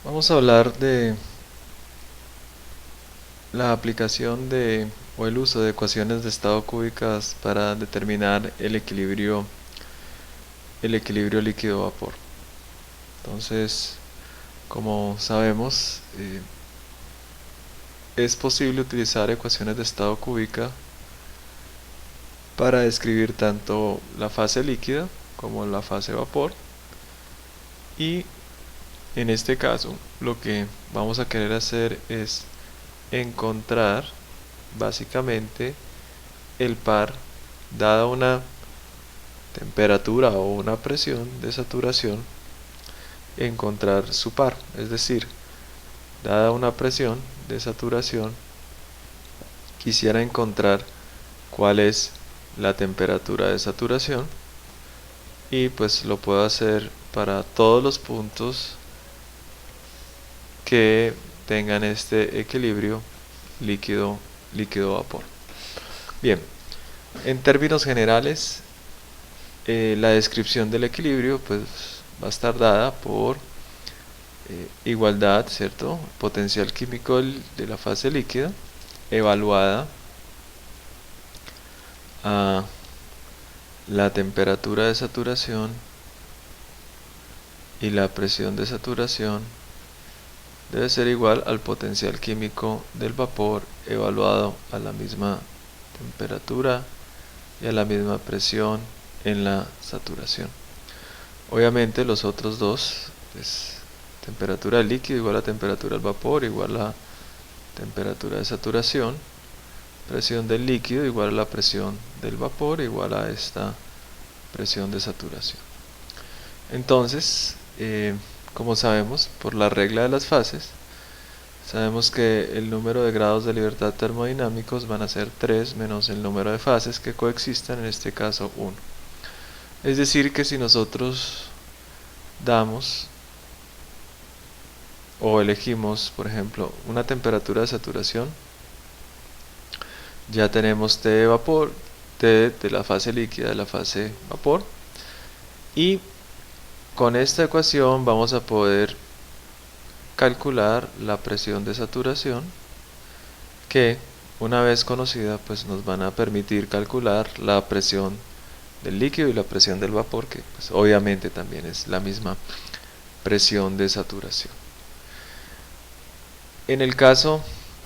Vamos a hablar de la aplicación o el uso de ecuaciones de estado cúbicas para determinar el equilibrio líquido-vapor. Entonces, como sabemos, es posible utilizar ecuaciones de estado cúbica para describir tanto la fase líquida como la fase vapor, y en este caso lo que vamos a querer hacer es encontrar básicamente el par dada una temperatura o una presión de saturación, encontrar su par, es decir, dada una presión de saturación quisiera encontrar cuál es la temperatura de saturación, y pues lo puedo hacer para todos los puntos que tengan este equilibrio líquido-vapor. Bien, en términos generales, la descripción del equilibrio pues va a estar dada por igualdad, ¿cierto? Potencial químico de la fase líquida evaluada a la temperatura de saturación y la presión de saturación debe ser igual al potencial químico del vapor evaluado a la misma temperatura y a la misma presión en la saturación. Obviamente los otros dos, pues, temperatura del líquido igual a temperatura del vapor igual a temperatura de saturación, presión del líquido igual a la presión del vapor igual a esta presión de saturación. Entonces, como sabemos, por la regla de las fases, sabemos que el número de grados de libertad termodinámicos van a ser 3 menos el número de fases que coexistan, en este caso 1. Es decir, que si nosotros damos o elegimos, por ejemplo, una temperatura de saturación, ya tenemos T de vapor, T de la fase líquida, de la fase vapor, y con esta ecuación vamos a poder calcular la presión de saturación, que una vez conocida pues nos van a permitir calcular la presión del líquido y la presión del vapor, que pues obviamente también es la misma presión de saturación. En el caso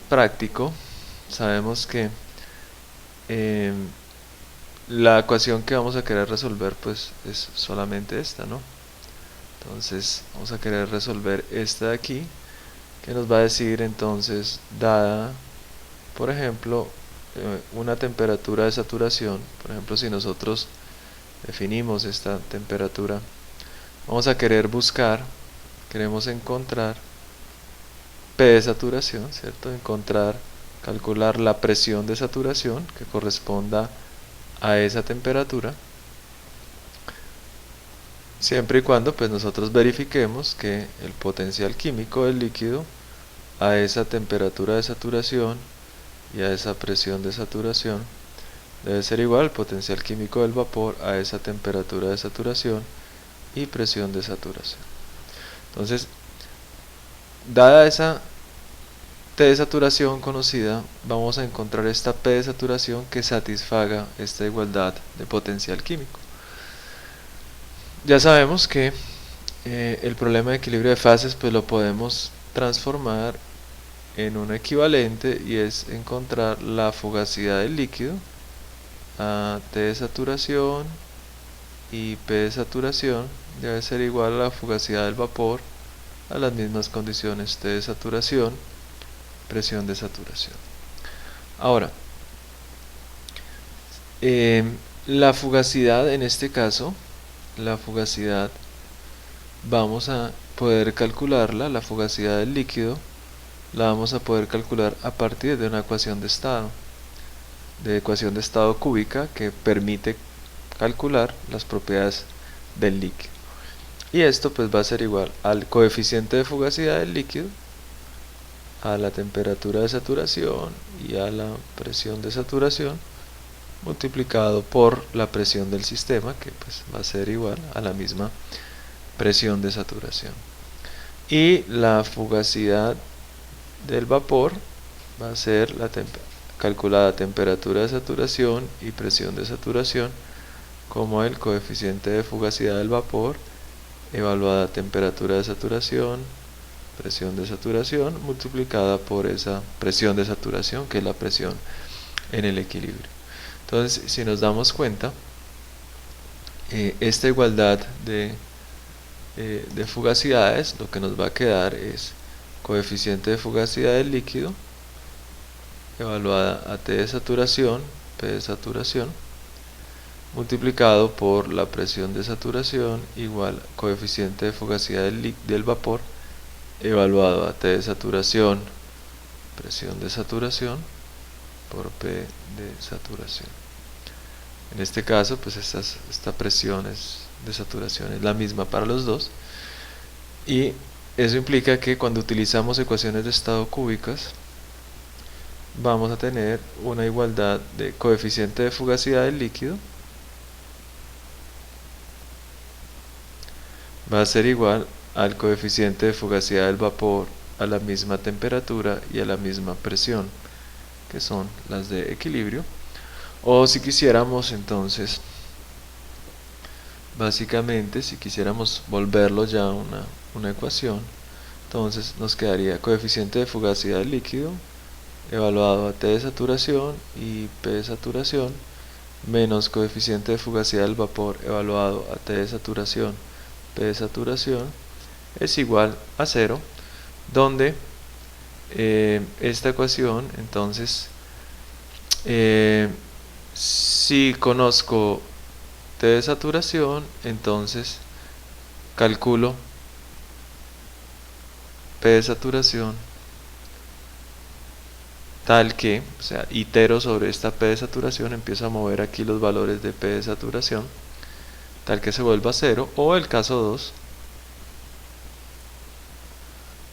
práctico sabemos que la ecuación que vamos a querer resolver pues es solamente esta, ¿no? Entonces vamos a querer resolver esta de aquí, que nos va a decir entonces, dada por ejemplo una temperatura de saturación, por ejemplo si nosotros definimos esta temperatura, vamos a querer queremos encontrar P de saturación, ¿cierto? Calcular la presión de saturación que corresponda a esa temperatura, siempre y cuando pues nosotros verifiquemos que el potencial químico del líquido a esa temperatura de saturación y a esa presión de saturación debe ser igual al potencial químico del vapor a esa temperatura de saturación y presión de saturación. Entonces, dada esa T de saturación conocida, vamos a encontrar esta P de saturación que satisfaga esta igualdad de potencial químico. Ya sabemos que el problema de equilibrio de fases pues lo podemos transformar en un equivalente, y es encontrar la fugacidad del líquido a T de saturación y P de saturación debe ser igual a la fugacidad del vapor a las mismas condiciones T de saturación, presión de saturación. Ahora, la fugacidad en este caso, la fugacidad vamos a poder calcularla, la fugacidad del líquido la vamos a poder calcular a partir de una ecuación de ecuación de estado cúbica que permite calcular las propiedades del líquido. Y esto pues va a ser igual al coeficiente de fugacidad del líquido, a la temperatura de saturación y a la presión de saturación, multiplicado por la presión del sistema, que pues va a ser igual a la misma presión de saturación. y la fugacidad del vapor va a ser calculada temperatura de saturación y presión de saturación como el coeficiente de fugacidad del vapor evaluada temperatura de saturación, presión de saturación multiplicada por esa presión de saturación, que es la presión en el equilibrio. Entonces, si nos damos cuenta, esta igualdad de fugacidades, lo que nos va a quedar es coeficiente de fugacidad del líquido evaluada a T de saturación, P de saturación, multiplicado por la presión de saturación igual coeficiente de fugacidad del vapor evaluado a T de saturación, presión de saturación, por P de saturación. En este caso, pues esta presión de saturación es la misma para los dos, y eso implica que cuando utilizamos ecuaciones de estado cúbicas vamos a tener una igualdad de coeficiente de fugacidad del líquido va a ser igual al coeficiente de fugacidad del vapor a la misma temperatura y a la misma presión, que son las de equilibrio. O si quisiéramos entonces, básicamente, si quisiéramos volverlo ya una ecuación, entonces nos quedaría coeficiente de fugacidad del líquido evaluado a T de saturación y P de saturación menos coeficiente de fugacidad del vapor evaluado a T de saturación, P de saturación es igual a 0, donde esta ecuación, entonces, si conozco T de saturación, entonces calculo P de saturación tal que, o sea, itero sobre esta P de saturación, empiezo a mover aquí los valores de P de saturación, tal que se vuelva 0, o el caso 2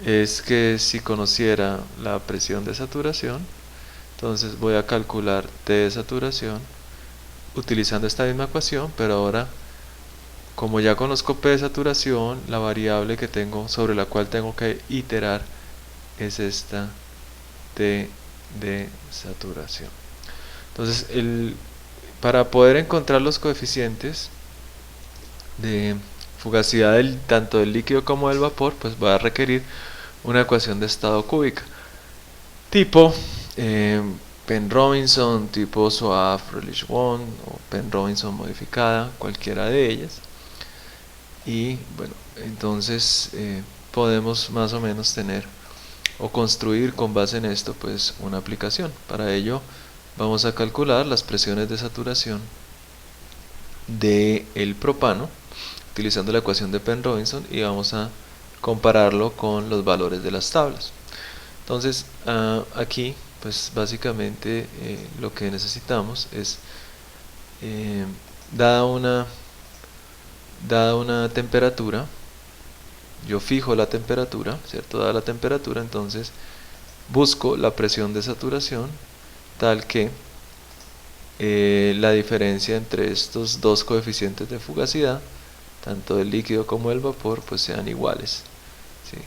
es que si conociera la presión de saturación, entonces voy a calcular T de saturación utilizando esta misma ecuación, pero ahora como ya conozco P de saturación, la variable que tengo sobre la cual tengo que iterar es esta T de saturación. Entonces, para poder encontrar los coeficientes de fugacidad tanto del líquido como del vapor, pues va a requerir una ecuación de estado cúbica tipo Penn-Robinson, tipo Soave-Rejlev-Won o Penn-Robinson modificada, cualquiera de ellas. Y bueno, entonces podemos más o menos tener o construir con base en esto pues una aplicación. Para ello vamos a calcular las presiones de saturación del propano utilizando la ecuación de Penn-Robinson y vamos a compararlo con los valores de las tablas. Entonces aquí pues básicamente lo que necesitamos es dada una temperatura, yo fijo la temperatura, ¿cierto? Dada la temperatura, entonces busco la presión de saturación tal que la diferencia entre estos dos coeficientes de fugacidad, tanto del líquido como del vapor, pues sean iguales, ¿sí?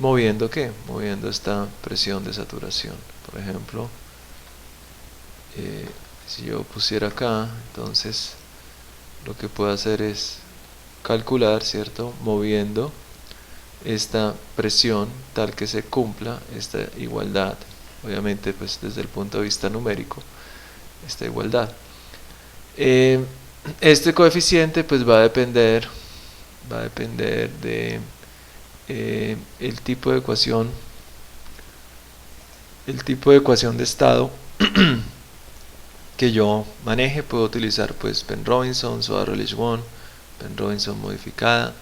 ¿Moviendo qué? Moviendo esta presión de saturación. Por ejemplo, si yo pusiera acá, entonces lo que puedo hacer es calcular, ¿cierto? Moviendo esta presión tal que se cumpla esta igualdad, obviamente pues desde el punto de vista numérico, esta igualdad. Este coeficiente pues va a depender de el tipo de ecuación de estado que yo maneje. Puedo utilizar pues Penn-Robinson, Soave-Rejlev-Won, Penn-Robinson modificada.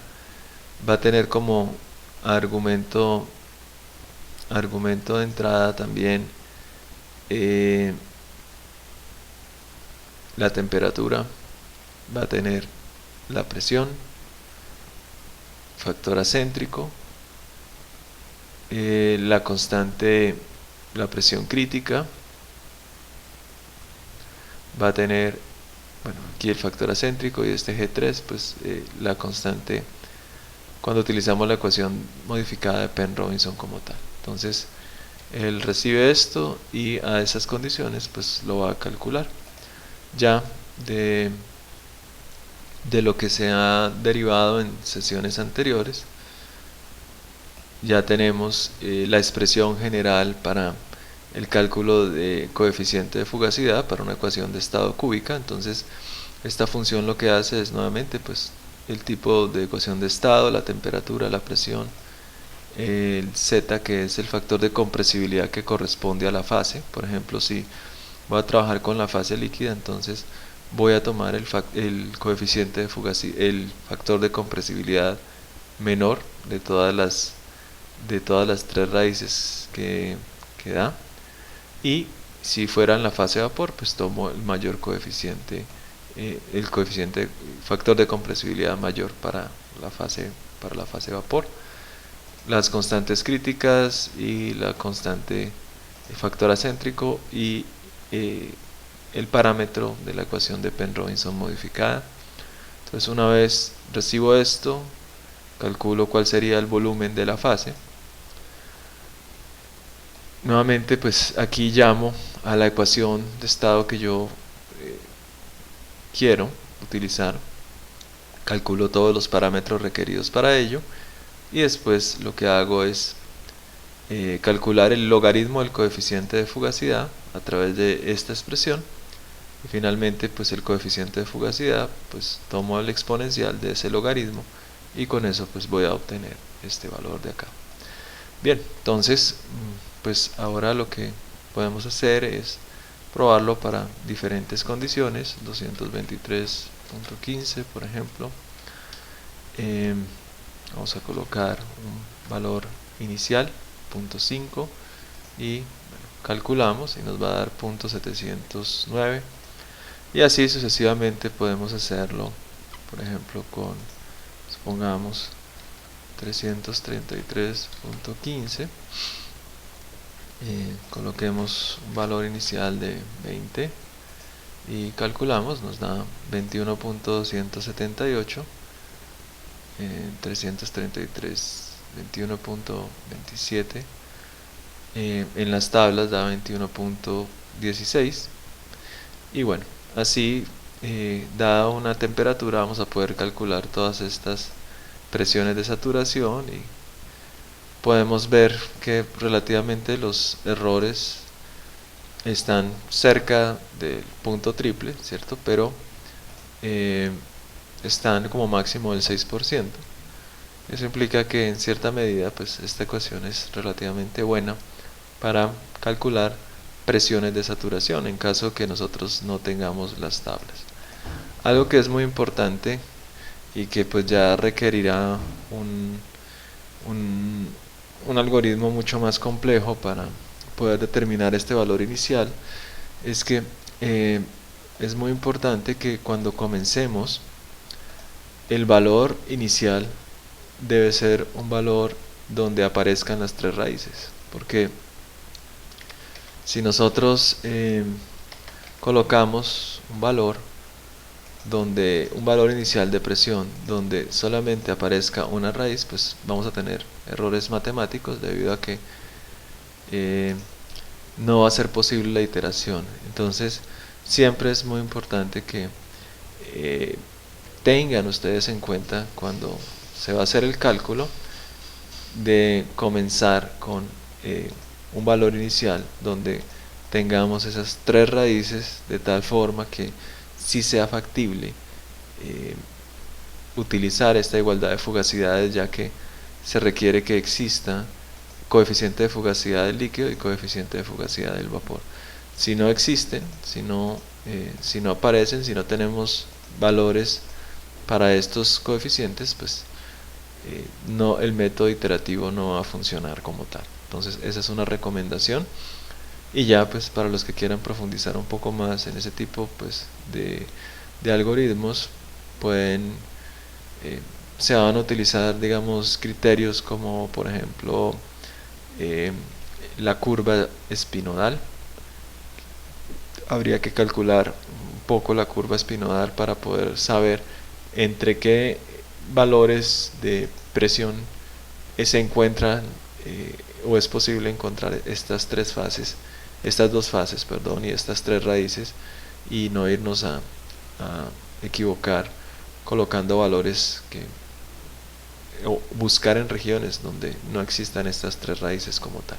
Va a tener como argumento de entrada también la temperatura, va a tener la presión, factor acéntrico, la constante, la presión crítica, va a tener, bueno, aquí el factor acéntrico y este G3, pues la constante cuando utilizamos la ecuación modificada de Penrobinson como tal. Entonces él recibe esto y a esas condiciones pues lo va a calcular. Ya de lo que se ha derivado en sesiones anteriores, ya tenemos la expresión general para el cálculo de coeficiente de fugacidad para una ecuación de estado cúbica. Entonces esta función lo que hace es nuevamente pues el tipo de ecuación de estado, la temperatura, la presión, el Z, que es el factor de compresibilidad que corresponde a la fase. Por ejemplo, si voy a trabajar con la fase líquida, entonces voy a tomar el coeficiente de fugacidad, el factor de compresibilidad menor de todas las tres raíces que da, y si fuera en la fase de vapor pues tomo el mayor coeficiente, el coeficiente factor de compresibilidad mayor para la fase de vapor, las constantes críticas y la constante, el factor acéntrico y el parámetro de la ecuación de Penrobinson modificada. Entonces una vez recibo esto, calculo cuál sería el volumen de la fase. Nuevamente pues aquí llamo a la ecuación de estado que yo quiero utilizar, calculo todos los parámetros requeridos para ello y después lo que hago es calcular el logaritmo del coeficiente de fugacidad a través de esta expresión, y finalmente pues el coeficiente de fugacidad pues tomo el exponencial de ese logaritmo y con eso pues voy a obtener este valor de acá. Bien, entonces pues ahora lo que podemos hacer es probarlo para diferentes condiciones. 223.15 por ejemplo. Vamos a colocar un valor inicial 0.5 y bueno, calculamos y nos va a dar 0.709, y así sucesivamente podemos hacerlo, por ejemplo con, supongamos, 333.15. Coloquemos un valor inicial de 20 y calculamos, nos da 21.278, 333, 21.27, en las tablas da 21.16, y bueno, así dada una temperatura vamos a poder calcular todas estas presiones de saturación y podemos ver que relativamente los errores están cerca del punto triple, ¿cierto? Pero están como máximo del 6%. Eso implica que en cierta medida pues esta ecuación es relativamente buena para calcular presiones de saturación en caso que nosotros no tengamos las tablas. Algo que es muy importante y que pues ya requerirá un algoritmo mucho más complejo para poder determinar este valor inicial, es que es muy importante que cuando comencemos el valor inicial debe ser un valor donde aparezcan las tres raíces, porque si nosotros colocamos un valor inicial de presión donde solamente aparezca una raíz, pues vamos a tener errores matemáticos debido a que no va a ser posible la iteración. Entonces siempre es muy importante que tengan ustedes en cuenta cuando se va a hacer el cálculo de comenzar con un valor inicial donde tengamos esas tres raíces, de tal forma que sí sea factible utilizar esta igualdad de fugacidades, ya que se requiere que exista coeficiente de fugacidad del líquido y coeficiente de fugacidad del vapor. Si no existen, si no aparecen, si no tenemos valores para estos coeficientes, pues el método iterativo no va a funcionar como tal. Entonces esa es una recomendación, y ya pues para los que quieran profundizar un poco más en ese tipo pues de algoritmos, pueden se van a utilizar, digamos, criterios como por ejemplo la curva espinodal. Habría que calcular un poco la curva espinodal para poder saber entre qué valores de presión se encuentran o es posible encontrar estas tres fases, estas dos fases, perdón, y estas tres raíces, y no irnos a equivocar colocando valores o buscar en regiones donde no existan estas tres raíces como tal.